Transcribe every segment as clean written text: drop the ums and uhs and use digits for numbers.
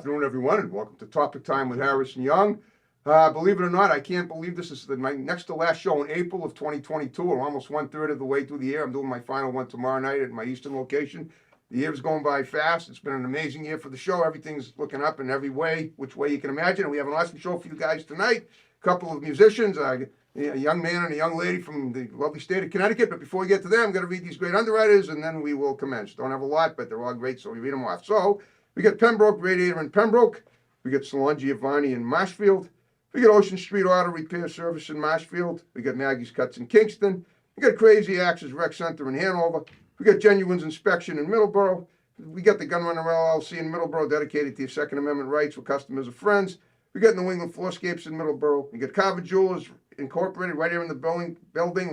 afternoon, everyone, and welcome to Topic Time with Harrison Young. Believe it or not, I can't believe this is my next to last show in April of 2022. We're almost 1/3 of the way through the year. I'm doing my final one tomorrow night at my Eastern location. The year's going by fast. It's been an amazing year for the show. Everything's looking up in every way, which way you can imagine. And we have an awesome show for you guys tonight. A couple of musicians, a young man and a young lady from the lovely state of Connecticut. But before we get to them, I'm going to read these great underwriters, and then we will commence. Don't have a lot, but they're all great, so we read them off. So we got Pembroke Radiator in Pembroke. We got Salon Giovanni in Marshfield. We got Ocean Street Auto Repair Service in Marshfield. We got Maggie's Cuts in Kingston. We got Crazy Axes Rec Center in Hanover. We got Genuine's Inspection in Middleborough. We got the Gunrunner LLC in Middleborough, dedicated to your Second Amendment rights where customers are friends. We got New England Floorscapes in Middleborough. We got Carver Jewelers Incorporated right here in the building,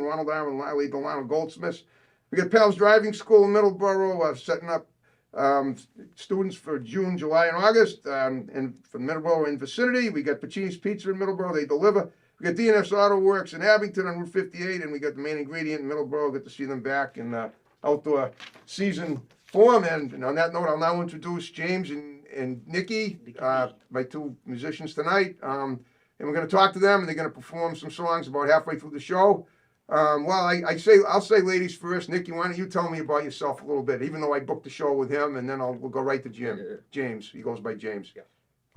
Ronald R. and Lily Delano Goldsmiths. We got Pals Driving School in Middleborough, setting up students for June, July, and August, and for Middleborough and vicinity. We got Pacini's Pizza in Middleborough. They deliver. We got DNS Auto Works in Abington on Route 58, and we got the Main Ingredient in Middleborough. Good to see them back in outdoor season form. And on that note, I'll now introduce James and Nikki, my two musicians tonight. And we're going to talk to them, and they're going to perform some songs about halfway through the show. I'll say ladies first. Nikki, why don't you tell me about yourself a little bit, even though I booked the show with him, and then we'll go right to Jim. Yeah. James, he goes by James. Yeah.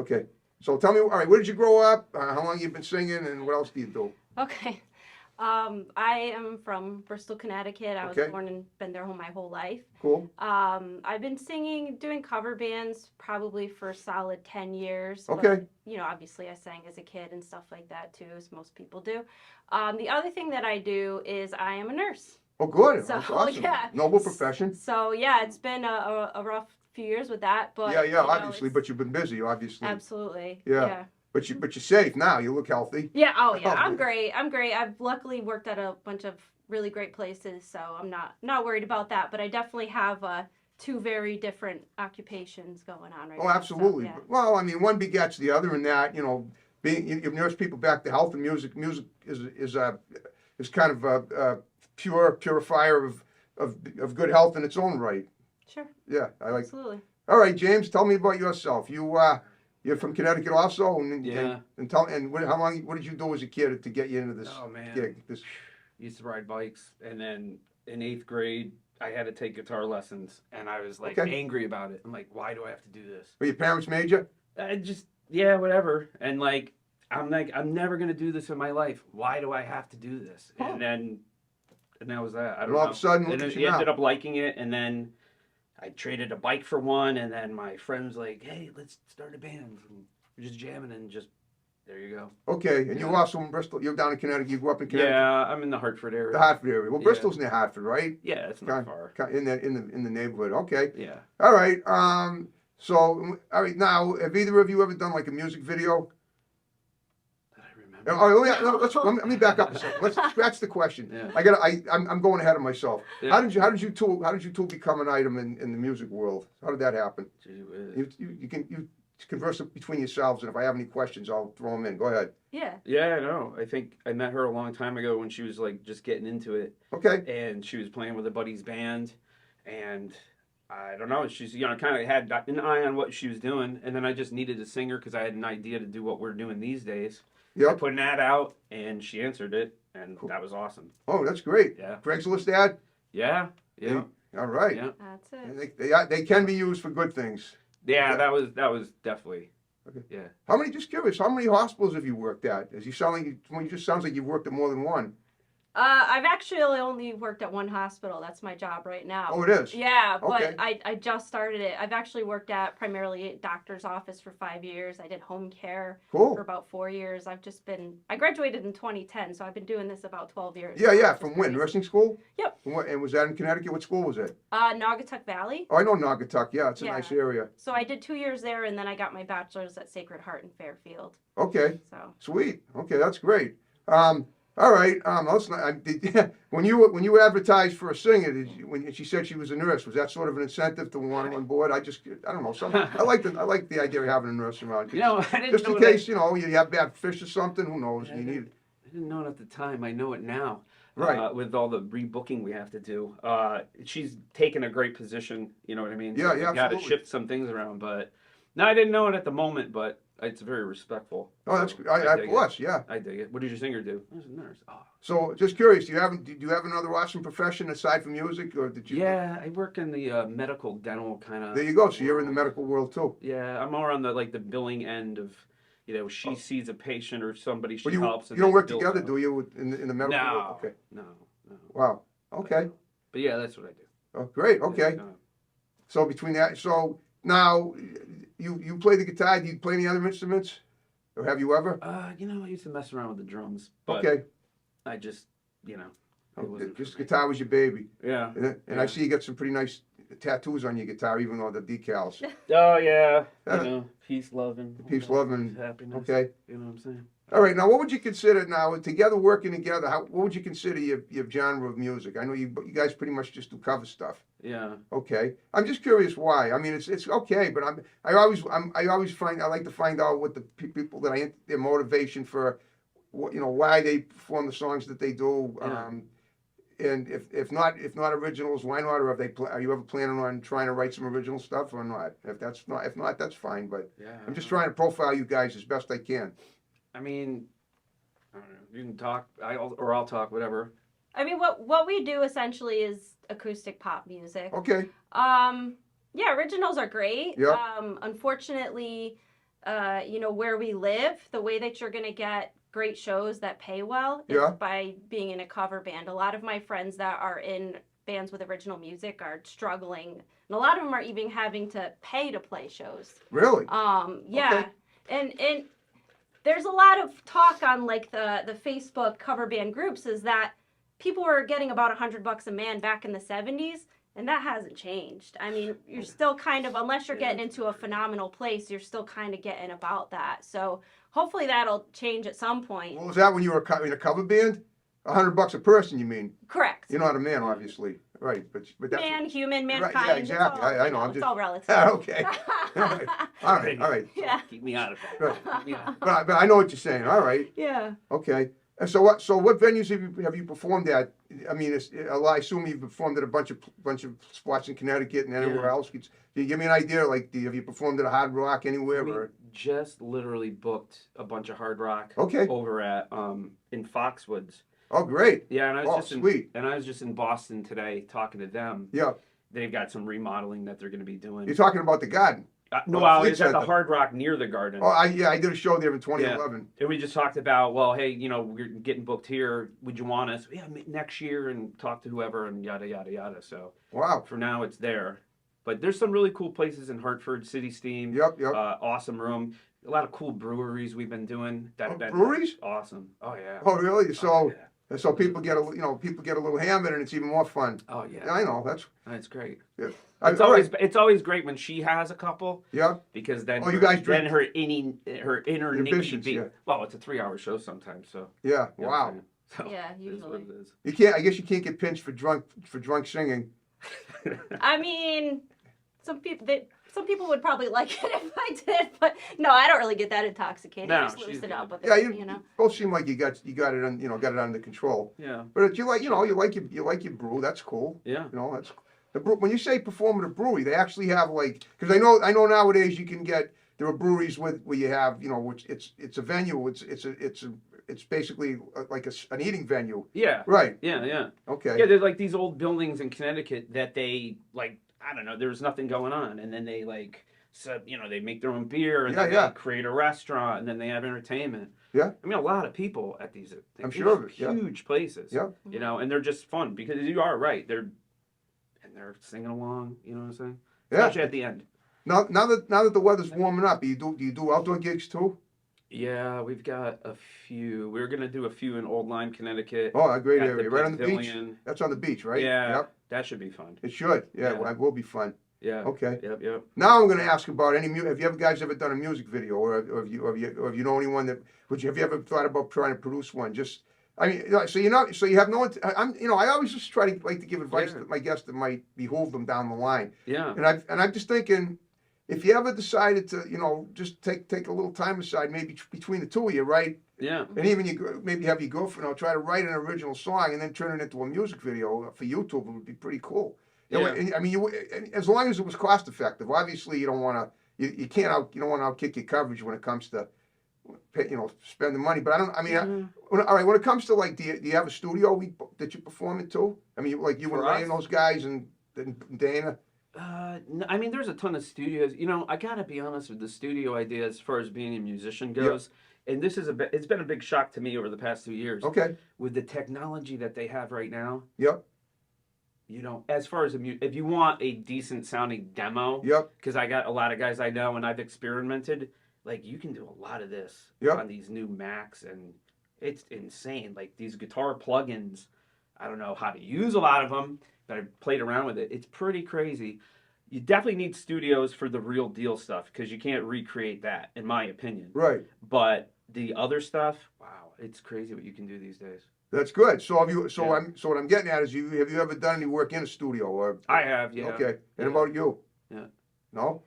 Okay. So tell me, all right, where did you grow up? How long you been singing, and what else do you do? Okay. I am from Bristol, Connecticut. I was Okay. born and been there my whole life. Cool. I've been singing, doing cover bands probably for a solid 10 years. Okay. But, obviously I sang as a kid and stuff like that too, as most people do. The other thing that I do is I am a nurse. Oh, good. So, That's awesome. yeah. Noble profession. So, yeah, it's been a rough few years with that. But Yeah, obviously, but you've been busy, obviously. Absolutely. Yeah. But you're safe now. You look healthy. Yeah. Oh, yeah. Oh, I'm great. I've luckily worked at a bunch of really great places, so I'm not worried about that. But I definitely have two very different occupations going on right now. Oh, absolutely. So, yeah. Well, I mean, one begets the other in that, you've nursed people back to health, and music is kind of a purifier of good health in its own right. Sure. Yeah, Absolutely. All right, James, tell me about yourself. You're from Connecticut also, Yeah. What did you do as a kid to get you into this Oh man, gig? used to ride bikes, and then in 8th grade, I had to take guitar lessons, and I was like Okay. angry about it. I'm like, why do I have to do this? Were your parents made you? I just whatever. And like, I'm never gonna do this in my life. Why do I have to do this? Huh. And that was that. I don't And all know. of a sudden, look And at then you he now. ended up liking it, and then I traded a bike for one, and then my friend was like, hey, let's start a band. And we're just jamming, and just there you go. Okay, and you're Yeah. also in Bristol. You're down in Connecticut. You grew up in Connecticut. Yeah, I'm in the Hartford area. The Hartford area. Well, Yeah. Bristol's near Hartford, right? Yeah, it's not far. In the neighborhood. Okay. Yeah. All right. So, all right. Now, have either of you ever done like a music video? Did I remember? All right, let me back up a second. Let's scratch the question. Yeah. I'm going ahead of myself. Yeah. How did you two become an item in the music world? How did that happen? Gee whiz. You converse between yourselves, and if I have any questions, I'll throw them in. Go ahead. Yeah. Yeah, I know. I think I met her a long time ago when she was like just getting into it, Okay. and she was playing with a buddy's band, and I don't know. She's kind of had an eye on what she was doing, and then I just needed a singer because I had an idea to do what we're doing these days. I Yep. put an ad out, and she answered it, and that was awesome. Oh, that's great. Yeah. Craigslist ad. Yeah. Yeah. All right. Yeah. That's And it. they can be used for good things. Yeah. That was definitely. Okay. Yeah. Just curious, how many hospitals have you worked at? As you just sounds like you've worked at more than one. I've actually only worked at one hospital. That's my job right now. Oh, it is? Yeah, but Okay. I just started it. I've actually worked at primarily a doctor's office for 5 years. I did home care for Cool. about 4 years. I graduated in 2010, so I've been doing this about 12 years. Yeah, now, which from is when? crazy. Nursing school? Yep. And was that in Connecticut? What school was it? Naugatuck Valley. Oh, I know Naugatuck. Yeah, it's a Yeah. nice area. So I did 2 years there, and then I got my bachelor's at Sacred Heart in Fairfield. Okay. So Sweet. Okay, that's great. All right. When you advertised for a singer, when she said she was a nurse, was that sort of an incentive to want her on board? I don't know. I like the idea of having a nurse around. I didn't Just know in case you have bad fish or something. Who knows? I You need. I didn't know it at the time. I know it now. Right. With all the rebooking we have to do. She's taken a great position, you know what I mean? Yeah, We've yeah, got to absolutely. shift some things around, but No, I didn't know it at the moment, but it's very respectful. Oh, that's So I dig plus, yeah. it. I dig it. What did your singer do? I was a nurse. Oh. So, just curious, do you have another awesome profession aside from music, or did you? Yeah, I work in the medical dental kind of. There you go. So you're in the medical world too. Yeah, I'm more on the the billing end of, she sees a patient or somebody she But you helps. you And don't they work bill together, out. do you, in the medical world? No, Okay. no, no. Wow. Okay. But yeah, that's what I do. Oh, great. Okay. Yeah, So between that, so now you play the guitar. Do you play any other instruments, or have you ever? I used to mess around with the drums, but Okay. I just, it wasn't Just for me. guitar was your baby, Yeah. and I see you got some pretty nice tattoos on your guitar, even though the decals. Oh yeah. Uh, Peace, love, and Peace, love, and happiness. okay. You know what I'm saying? All right. Now, what would you consider now together working together? What would you consider your genre of music? I know you guys pretty much just do cover stuff. Yeah. Okay. I'm just curious why. I mean, it's okay, but I always I like to find out what the people that their motivation for why they perform the songs that they do. Yeah. And if not originals, why not? Or are you ever planning on trying to write some original stuff or not? If not, that's fine. But Yeah. I'm just trying to profile you guys as best I can. I mean, I don't know. You can talk, I'll talk, whatever. I mean, what we do essentially is acoustic pop music. Okay. Yeah, originals are great. Yeah. Unfortunately, where we live, the way that you're gonna get great shows that pay well is Yeah. by being in a cover band. A lot of my friends that are in bands with original music are struggling, and a lot of them are even having to pay to play shows. Really? Yeah, and there's a lot of talk on like the Facebook cover band groups is that people were getting about $100 a man back in the 70s, and that hasn't changed. I mean, you're still kind of, unless you're getting into a phenomenal place, you're still kind of getting about that. So hopefully that'll change at some point. What was that when you were in a cover band? $100 a person, you mean? Correct. You're not a man, obviously, right? But that's Man, human, mankind. Right, yeah, exactly. I know. I'm it's just all relative. okay. All right. Yeah. Keep me out of that. Right. Keep me out. But I know what you're saying. All right. Yeah. Okay. And so what? So what venues have you performed at? I mean, I assume you've performed at a bunch of spots in Connecticut and anywhere Yeah. else. Can you give me an idea? Like, have you performed at a Hard Rock anywhere? We Or just literally booked a bunch of hard rock okay. over at in Foxwoods. Oh, great. Yeah, and I was Sweet. I was just in Boston today talking to them. Yeah. They've got some remodeling that they're going to be doing. You're talking about the Garden. No, the I Fleet was at the Center. Hard Rock near the Garden. Oh, I did a show there in 2011. And we just talked about, well, hey, we're getting booked here. Would you want us? Yeah, next year, and talk to whoever, and yada yada yada. So Wow. for now, it's there. But there's some really cool places in Hartford, City Steam. Yep. Awesome room. A lot of cool breweries we've been doing. Breweries? Awesome. Oh yeah. Oh, really? So. Oh, yeah. So people get a little hammered, and it's even more fun. Oh yeah. I know That's great. Yeah. It's always great when she has a couple. Yeah. Because then you guys then drink. her inner Nikki ambitions, beat. yeah. Well, it's a 3-hour show sometimes, so. Yeah. you know what Wow. I'm saying? So, Yeah, it is what usually. it is. You can't. I guess you can't get pinched for drunk singing. I mean, some people would probably like it if I did, but no, I don't really get that intoxicated. No, I just she's loosen good. up with Yeah. it, You both seem like you got it under control. Yeah. But you like your brew. That's cool. Yeah. That's the brew. When you say perform at a brewery, they actually have because I know nowadays you can get there are breweries where you have which it's a venue. It's basically like an eating venue. Yeah. Right. Yeah. Okay. Yeah, there's like these old buildings in Connecticut that they I don't know, there's nothing going on, and then they they make their own beer, and then they create a restaurant, and then they have entertainment. Yeah. I mean, a lot of people at these I'm sure of it, yeah. huge places. Yeah. And they're just fun because you are right. They're singing along. You know what I'm saying? Yeah. Especially at the end. Now that the weather's warming up, do you do outdoor gigs too? Yeah, we've got a few. We're gonna do a few in Old Lyme, Connecticut. Oh, a great at area, right on the beach. Pavilion. That's on the beach, right? Yeah. Yep. That should be fun. It should. Yeah, Yeah. it will be fun. Yeah. Okay. Yep. Now I'm going to ask about have you guys ever done a music video, or have you know anyone that have you ever thought about trying to produce one? Just I mean, so you have no. I always just try to like to give advice to my guests that might behoove them down the line. Yeah. And I'm just thinking, if you ever decided to just take a little time aside, maybe between the two of you, right? Yeah. And even maybe have your girlfriend try to write an original song and then turn it into a music video for YouTube. It would be pretty cool. Yeah. I mean, as long as it was cost effective. Obviously, you don't want you can't you don't want to outkick your coverage when it comes to spending money. But I mean, all right, when it comes to like, do you have a studio that you perform in too? I mean, like you For and Ray us? and those guys and Dana. No, I mean, there's a ton of studios. I gotta be honest with the studio idea as far as being a musician goes. And this is it's been a big shock to me over the past 2 years. Okay. With the technology that they have right now. Yep. As far as if you want a decent sounding demo. Yep. Because I got a lot of guys I know and I've experimented. Like, you can do a lot of this on these new Macs, and it's insane. Like, these guitar plugins, I don't know how to use a lot of them, but I've played around with it. It's pretty crazy. You definitely need studios for the real deal stuff, because you can't recreate that, in my opinion. Right. But the other stuff, wow, it's crazy what you can do these days. That's good. So what I'm getting at is, have you ever done any work in a studio? Or I have, yeah. Okay. And Yeah. about you? Yeah. No?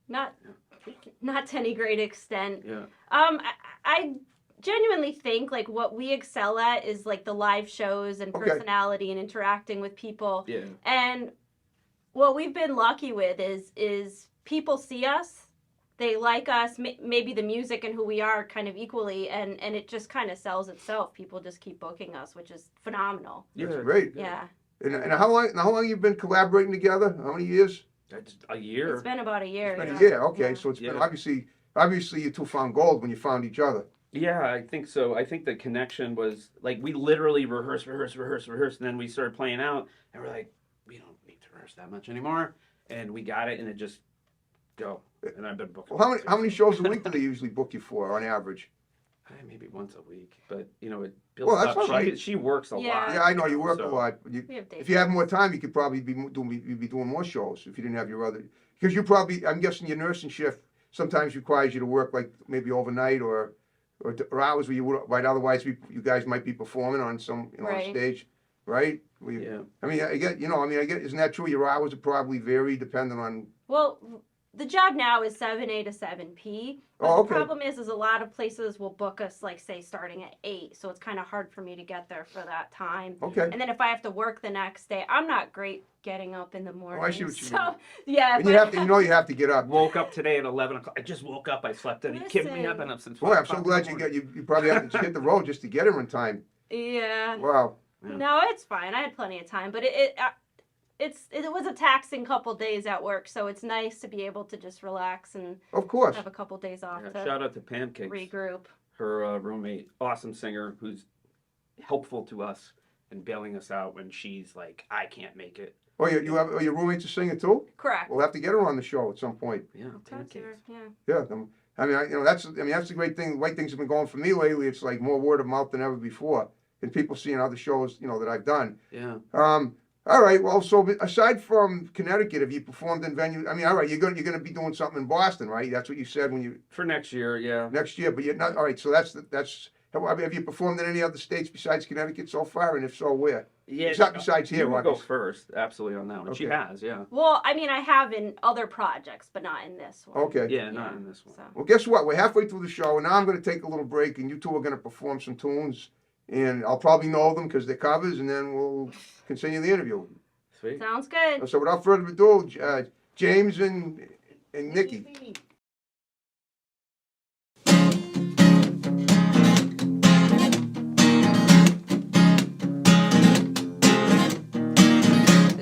Not to any great extent. Yeah. I genuinely think like what we excel at is like the live shows and personality and interacting with people. Yeah. And what we've been lucky with is people see us, they like us, maybe the music and who we are kind of equally, and it just kind of sells itself. People just keep booking us, which is phenomenal. That's great. Yeah. And how long you been collaborating together? How many years? That's a year. It's been about a year. It's been yeah. a year. Okay. Yeah. So it's been obviously you two found gold when you found each other. Yeah, I think so. I think the connection was like we literally rehearsed, and then we started playing out, and we're like, we don't need to rehearse that much anymore, and we got it, and it just go. And I've been booking. Well, how many shows a week do they usually book you for on average? Maybe once a week, but it builds Well, that's up. all right. She works a lot. Yeah, I know you work a lot. We have days. If you have more time, you could probably be doing more shows if you didn't have your other. Because I'm guessing your nursing shift sometimes requires you to work like maybe overnight or hours where you would, right? Otherwise, you guys might be performing on some on stage, right? Yeah. I mean, I get isn't that true? Your hours would probably vary depending on. Well, the job now is 7A to 7P. But the problem is a lot of places will book us, like, say, starting at 8. So it's kind of hard for me to get there for that time. Okay. And then if I have to work the next day, I'm not great getting up in the morning. Oh, I see what you mean. Yeah. And you have to get up. Woke up today at 11 o'clock. I just woke up. I slept in. I've been up since 5 Boy, I'm so glad you probably have to hit the road just to get here in time. Yeah. Wow. Yeah. No, it's fine. I had plenty of time, but it was a taxing couple days at work, so it's nice to be able to just relax and Of course. have a couple days off Yeah, to shout out to Pancakes, regroup. her roommate, awesome singer who's helpful to us and bailing us out when she's like, I can't make it. Oh, your roommate's a singer too? Correct. We'll have to get her on the show at some point. Yeah, Pancakes. Yeah. Yeah. That's the great thing. The way things have been going for me lately, it's like more word of mouth than ever before, and people seeing other shows that I've done. Yeah. All right. Well, so aside from Connecticut, have you performed in venues? I mean, all right, you're gonna be doing something in Boston, right? That's what you said when you For next year, yeah. next year. But you're not. All right. So that's. Have you performed in any other states besides Connecticut so far? And if so, where? Yeah. Besides here, you can go obviously. first, absolutely on that one. She Okay. has, yeah. Well, I mean, I have in other projects, but not in this one. Okay. Yeah, not in this one. So. Well, guess what? We're halfway through the show, and now I'm going to take a little break, and you two are going to perform some tunes, and I'll probably know them because they're covers, and then we'll continue the interview. Sweet. Sounds good. So without further ado, James and Nikki.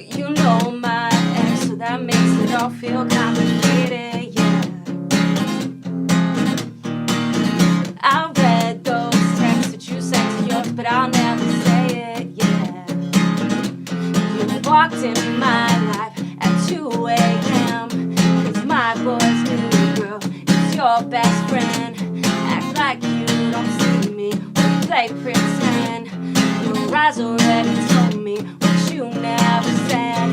You know my ex, so that makes it all feel complicated, yeah. I read those texts that you sent to yours, but I'll never say it, yeah. You walked in my life at 2 a.m. Cause my boy's new girl is your best friend. Act like you don't see me, or play pretend. Your eyes already told me what you never said.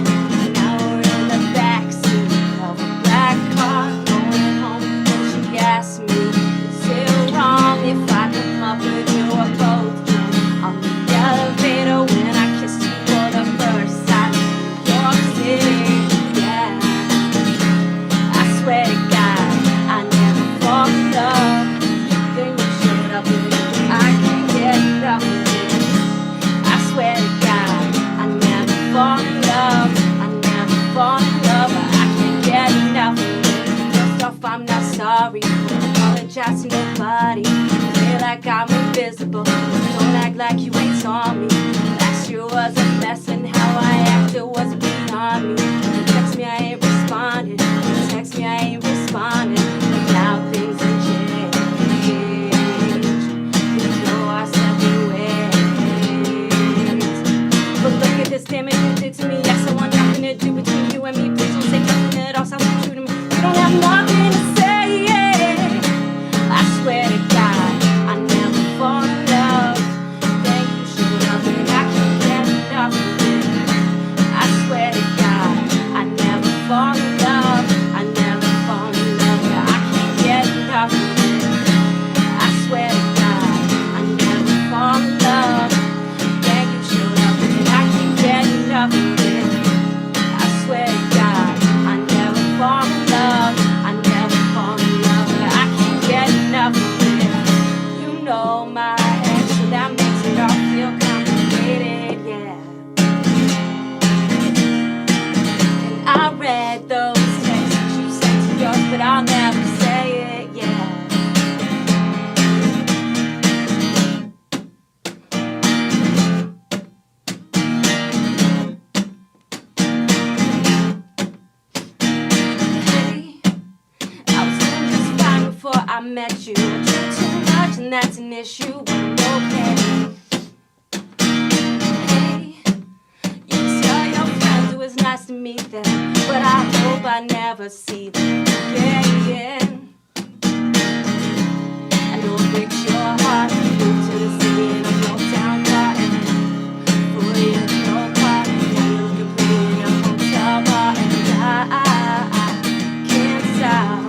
Now we're in the backseat of a black car going home. And she asked me, is it wrong if I come up with you or both drunk on the elevator when I kissed you for the first time in New York City? Yeah, I swear to God, I never fall in love. Then you showed up with me, I can't get enough of it. I swear on me. You text me, I ain't responding. You text me, I ain't responding. But now things have changed. We go our separate ways. But look at this damage you did to me. Yes, I want nothing to do between you and me. Please don't say nothing at all. Sounds like true to me. You don't have nothing to say. I swear to God, I never fall in love. Thank you, showed up and I can't get enough of it. I swear to God, I never fall in love. I never fall in love. Yeah, I can't get enough of it. I swear to God, I never fall in love. Thank you, showed up and I can't get enough of it. I swear to God, I never fall in love. I never fall in love. Yeah, I can't get enough of it. You know my ex, so that makes it all feel complicated, yeah. And I read those texts that you sent to yours, but I'll never say it, yeah. Hey, I was doing just fine before I met you. I drink too much and that's an issue, but I'm okay. Hey, you tell your friends it was nice to meet them, but I hope I never see them again. I know it breaks your heart. Moved to the city in a broke down car, and 4 years no car. Now you're looking pretty in a hotel bar, and I can't stop.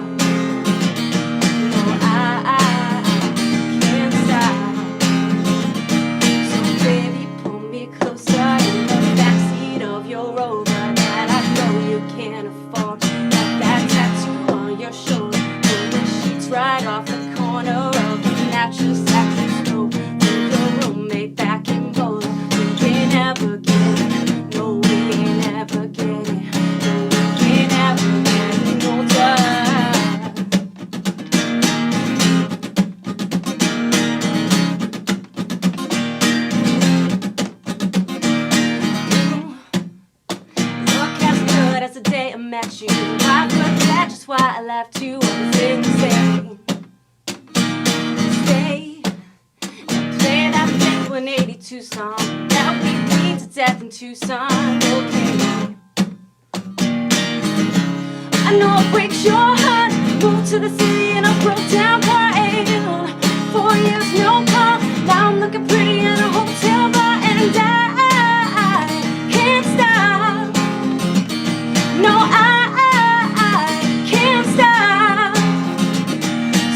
No, I can't stop. So baby, pull me closer in the backseat of your Rover that I know you can't afford. Got that tattoo on your shoulder, pull the sheets right off the corner of the mattress that you stole from your roommate back in Boulder. We ain't ever get it, no, we ain't ever get it, no, we ain't ever get older. Look as good as the day I met you. I forget just why I left you. I was insane. Stay and play that Blink 182 song that we beat to death in Tucson. Okay. I know it breaks your heart. Moved to the city in a broke down car. 4 years no car. Now I'm looking pretty in a hotel bar, and I can't stop. No, I can't stop.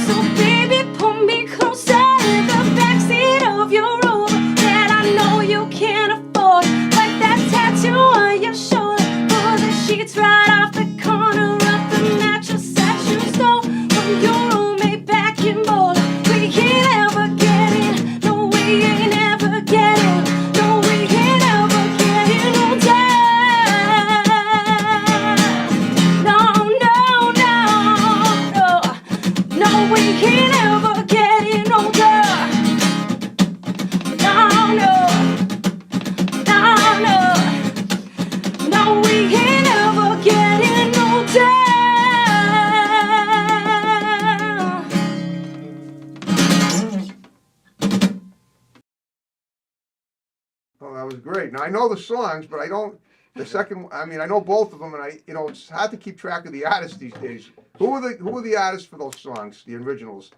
So baby, pull me closer in the backseat of your Rover that I know you can't afford. Like that tattoo on your shoulder, pull the sheets right off the corner of the mattress that you stole from your roommate back in Boulder. We ain't ever get it, no, we ain't ever get it, no, we ain't ever get it older. No, no, no, no, no, we ain't ever getting older. No, no, no, no, no, we ain't ever getting older. Oh, that was great. Now I know the songs, but I don't. The second, I mean, I know both of them, and it's hard to keep track of the artists these days. Who were the artists for those songs, the originals?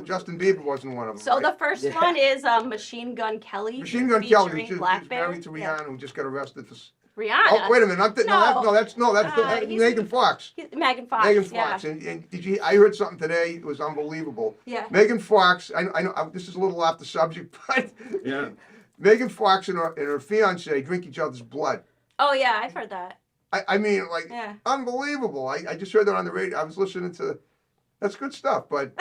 Justin Bieber wasn't one of them. So right? the first one is Machine Gun Kelly. Machine Gun Kelly, featuring who's Black Bear. married to Rihanna, who just got arrested for. Rihanna. Oh, wait a minute! That's he's- Megan Fox. Megan Fox. Megan yeah. Fox, and did you? I heard something today. It was unbelievable. Yeah. Megan Fox. I know this is a little off the subject, but Yeah. Megan Fox and her fiance drink each other's blood. Oh yeah, I've heard that. I mean, like, Yeah. unbelievable. I just heard that on the radio. I was listening to. That's good stuff, but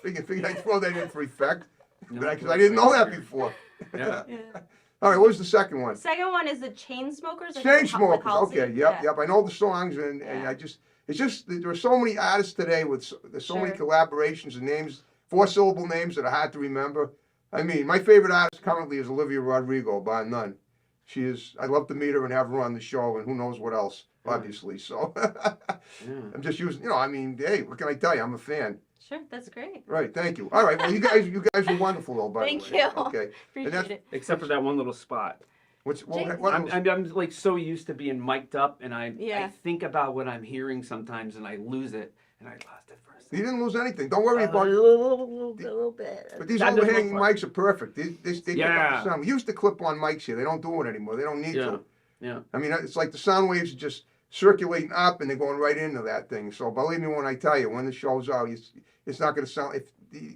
figured I'd throw that in for effect, because I didn't know that before. Yeah. Yeah. All right, what was the second one? Second one is the Chainsmokers. Chainsmokers. Okay, yep. I know the songs, and Yeah. it's just there are so many artists today with there's so many collaborations and names, 4-syllable names that are hard to remember. I mean, my favorite artist currently is Olivia Rodrigo, bar none. She is. I'd love to meet her and have her on the show, and who knows what else, obviously. So I'm just using, I mean, hey, what can I tell you? I'm a fan. Sure, that's great. Right, thank you. All right, well, you guys were wonderful, though, by the way. Thank you. Okay. Appreciate it. Except for that one little spot. I'm like so used to being mic'd up, and I think about what I'm hearing sometimes, and I lose it, and I lost it for a second. You didn't lose anything. Don't worry about it. A little bit. But these overhanging mics are perfect. They pick up the sound. We used to clip on mics here. They don't do it anymore. They don't need to. Yeah. I mean, it's like the sound waves are just circulating up, and they're going right into that thing. So believe me when I tell you, when the show's out, it's not going to sound.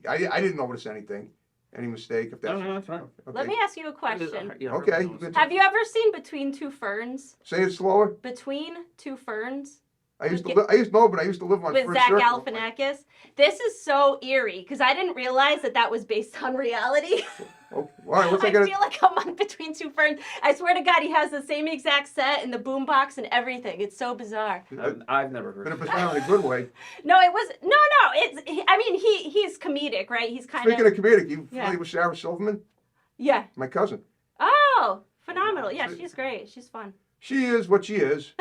I didn't notice anything. Any mistake? If that's no, that's fine. Okay. Let me ask you a question. Okay. Have you ever seen Between Two Ferns? Say it slower. Between Two Ferns? I used to live on with First Zach Circle. Galifianakis. This is so eerie because I didn't realize that was based on reality. Oh, all right, I feel like I'm on Between Two Ferns. I swear to God, he has the same exact set and the boombox and everything. It's so bizarre. I've never heard. But if it's not in a good way. No, it was no. I mean, he's comedic, right? He's kind Speaking of comedic, you familiar with Sarah Silverman? Yeah. My cousin. Oh, phenomenal! Yeah, she's great. She's fun. She is what she is.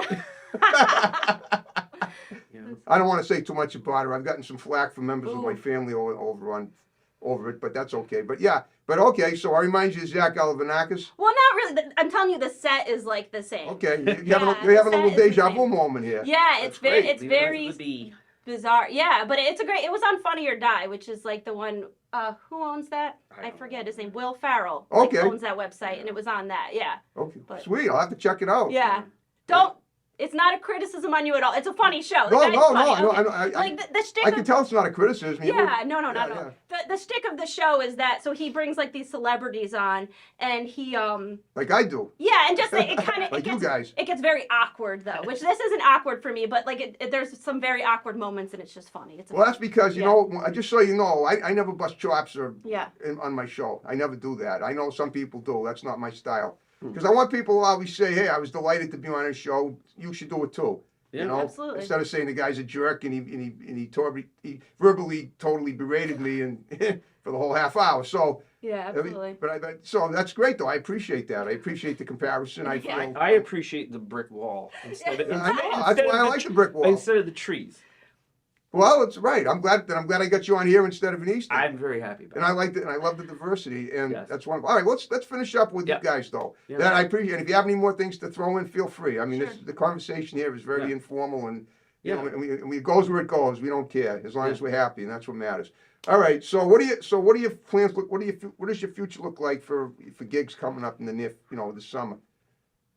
I don't want to say too much about her. I've gotten some flack from members of my family over it, but that's okay. But yeah, okay. So I remind you of Zach Galifianakis. Well, not really. I'm telling you, the set is like the same. Okay, you're having a little deja vu moment here. Yeah, it's very bizarre. Yeah, but it was on Funny or Die, which is like the one. Who owns that? I forget his name. Will Ferrell. Owns that website, and it was on that. Yeah. Okay. Sweet. I'll have to check it out. Yeah. It's not a criticism on you at all. It's a funny show. No. I know. The shtick I can tell it's not a criticism. Yeah, no. The shtick of the show is that he brings like these celebrities on, and he like I do. Yeah, and just it kind of like you guys. It gets very awkward though, which this isn't awkward for me, but like there's some very awkward moments, and it's just funny. That's because you know, just so you know, I never bust chops on my show. I never do that. I know some people do. That's not my style. Because I want people to always say, hey, I was delighted to be on his show. You should do it too. Yeah, you know? Absolutely. Instead of saying the guy's a jerk and he verbally totally berated me and for the whole half hour. So yeah, absolutely. So that's great though. I appreciate that. I appreciate the comparison. I appreciate the brick wall instead of I know. That's why I like the brick wall instead of the trees. Well, it's right. I'm glad I got you on here instead of in Easton. I'm very happy about it. And I liked it, and I love the diversity, and that's wonderful. All right, let's finish up with you guys though. Yeah. That I appreciate. And if you have any more things to throw in, feel free. I mean, the conversation here is very informal, and you know, and it goes where it goes. We don't care as long as we're happy, and that's what matters. All right. So what do your plans look? What does your future look like for gigs coming up in the near, this summer?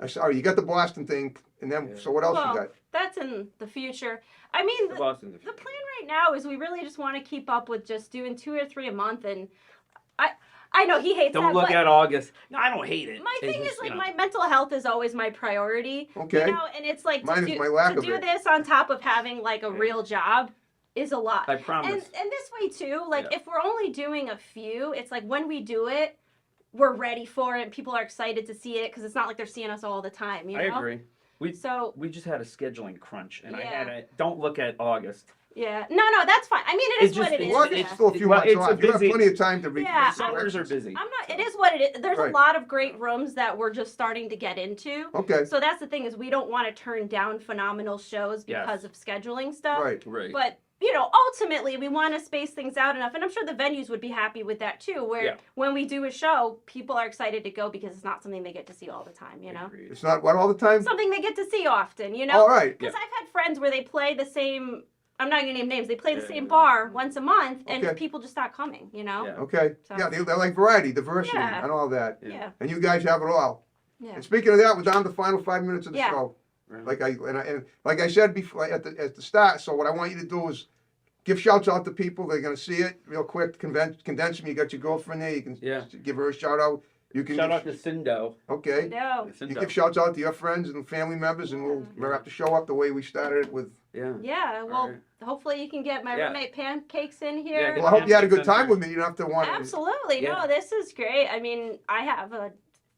Sorry, you got the Boston thing, and then so what else you got? That's in the future. I mean, the plan right now is we really just want to keep up with just doing 2 or 3 a month, and I know he hates that. Don't look at August. No, I don't hate it. My thing is like my mental health is always my priority. Okay. And it's like mine is my lack of do this on top of having like a real job is a lot. I promise. And this way too, like if we're only doing a few, it's like when we do it, we're ready for it and people are excited to see it because it's not like they're seeing us all the time, you know? I agree. We just had a scheduling crunch and I had don't look at August. Yeah. No, that's fine. I mean, it is what it is. Well, it's still a few months off. You have plenty of time to read. Yeah. Summers are busy. It is what it is. There's a lot of great rooms that we're just starting to get into. Okay. So that's the thing is we don't want to turn down phenomenal shows because of scheduling stuff. Right. But ultimately, we want to space things out enough. And I'm sure the venues would be happy with that, too, where when we do a show, people are excited to go because it's not something they get to see all the time, It's not what all the time? Something they get to see often, All right. Because I've had friends where they play the same, I'm not going to name names, they play the same bar once a month, and people just start coming, Okay. So. Yeah, they like variety, diversity, and all that. Yeah. And you guys have it all. Yeah. And speaking of that, we're down to the final 5 minutes of the show. Right. Like I said before at the start, so what I want you to do is give shouts out to people. They're going to see it real quick. Condense them. You got your girlfriend there. You can give her a shout out. You can shout out to Cindo. Okay. No. You give shouts out to your friends and family members, and we'll wrap the show up the way we started it with. Yeah. Yeah. Well, hopefully you can get my roommate pancakes in here. Well, I hope you had a good time with me. You don't have to want. Absolutely. No, this is great. I mean, I have a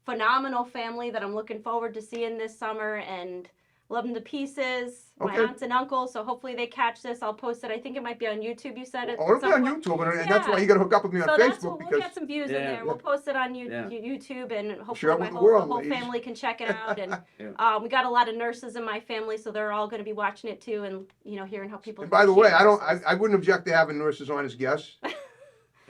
phenomenal family that I'm looking forward to seeing this summer, and Love them to pieces. My Okay. aunts and uncles, so hopefully they catch this. I'll post it. I think it might be on YouTube. You said it. Oh, it'll be on YouTube, and that's why you got to hook up with me on So that's Facebook we'll because get some views in Yeah. there. We'll post it on Yeah. YouTube, and hopefully Share it my with the whole, world, the whole ladies. family can check it out. And Yeah. we got a lot of nurses in my family, so they're all going to be watching it too, and hearing how people. And by the way, appreciate nurses. I wouldn't object to having nurses on as guests.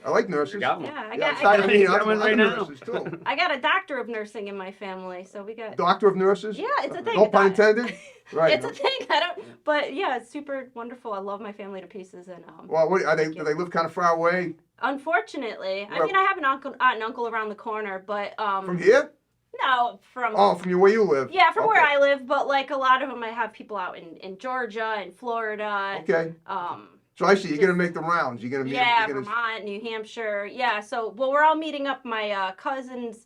I like nurses. Got one. Yeah, I Yeah, got, I I, mean, got, other right now. nurses too. I got a doctor of nursing in my family, so we got. Doctor of nurses. Yeah, it's a thing. No pun intended. Right. It's a thing. I don't. But yeah, it's super wonderful. I love my family to pieces, and Well, what, Thank do you. they live kind of far away unfortunately, I Where- mean, I have an aunt and uncle around the corner, but from here? no, from Oh, from where you live. yeah, from where Okay. I live. But like a lot of them, I have people out in Georgia and Florida. Okay. So I see you're gonna make the rounds. You're gonna meet. Yeah, you're gonna, Vermont, New Hampshire. Yeah, so well, we're all meeting up. My cousin's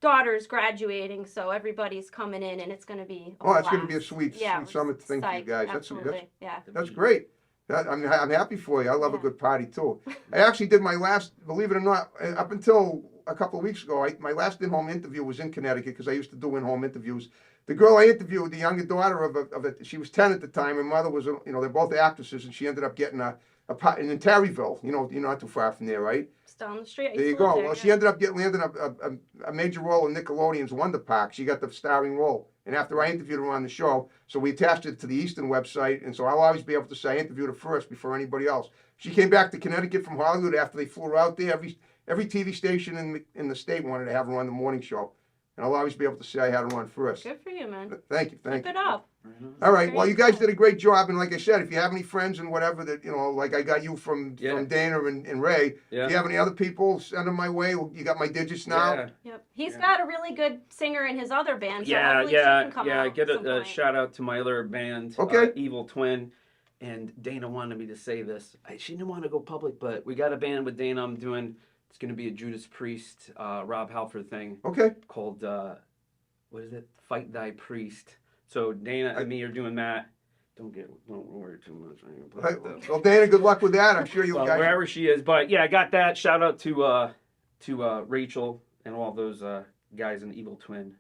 daughter's graduating, so everybody's coming in, and it's gonna be. Oh, it's gonna be a blast. sweet, Yeah, sweet summer thing for you psyched, guys. Absolutely. Yeah. That's great. I'm happy for you. I love a Yeah. good party too. I actually did my last, believe it or not, up until a couple of weeks ago, my last in-home interview was in Connecticut because I used to do in-home interviews. The girl I interviewed, the younger daughter she was 10 at the time. Her mother was, they're both actresses, and she ended up getting a part in Terryville. You're not too far from there, right? It's down the street. I There used you to live go. there, Well, yeah. she ended up landing a major role in Nickelodeon's Wonder Park. She got the starring role. And after I interviewed her on the show, so we attached it to the Eastern website, and so I'll always be able to say I interviewed her first before anybody else. She came back to Connecticut from Hollywood after they flew her out there. Every TV station in the state wanted to have her on the morning show, and I'll always be able to say I had her on first. Good for you, man. Thank you, Keep it up. All right. Well, you guys Very did a great job, and like I said, if you have any friends and whatever that like I got you from Yeah. Dana and Ray. Yeah. If you have any other people, send them my way. You got my digits now. Yeah. Yep. He's Yeah. got a really good singer in his other band. So Yeah, hopefully she yeah, can come yeah. out Get at some a point. shout out to my other band, Okay. Evil Twin. And Dana wanted me to say this. She didn't want to go public, but we got a band with Dana. I'm doing. It's going to be a Judas Priest, Rob Halford thing Okay. called what is it? Fight Thy Priest. So Dana and me are doing that. Don't worry too much. I ain't gonna put that. Well, Dana, good luck with that. I'm sure you Well, guys. wherever she is, but yeah, I got that. Shout out to Rachel and all those guys in Evil Twin.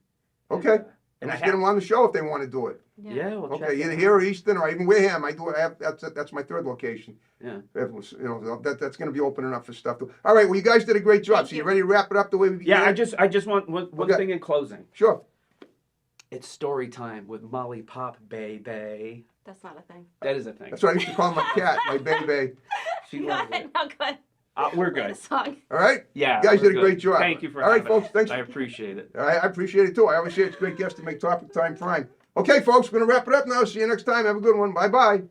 Okay. And Let's get them on the show if they want to do it. Yeah, we'll check Okay, it either out. here or Easton, or even with him. That's my third location. Yeah. That's going to be opening up for stuff. All right. Well, you guys did a great job. Thank So you you. ready to wrap it up the way we began? Yeah, I just want one Okay. thing in closing. Sure. It's story time with Mollie Pop Baby. That's not a thing. That is a thing. That's what I used to call my cat, my baby. She Go loves ahead. it. Now go ahead. We're Play the good. song. All right. Yeah, You guys we're did a great good. job. Thank you for All right, having folks. Thanks. I appreciate it. I appreciate it too. I always say it's great guests to make topic time prime. Okay, folks. We're going to wrap it up now. See you next time. Have a good one. Bye bye.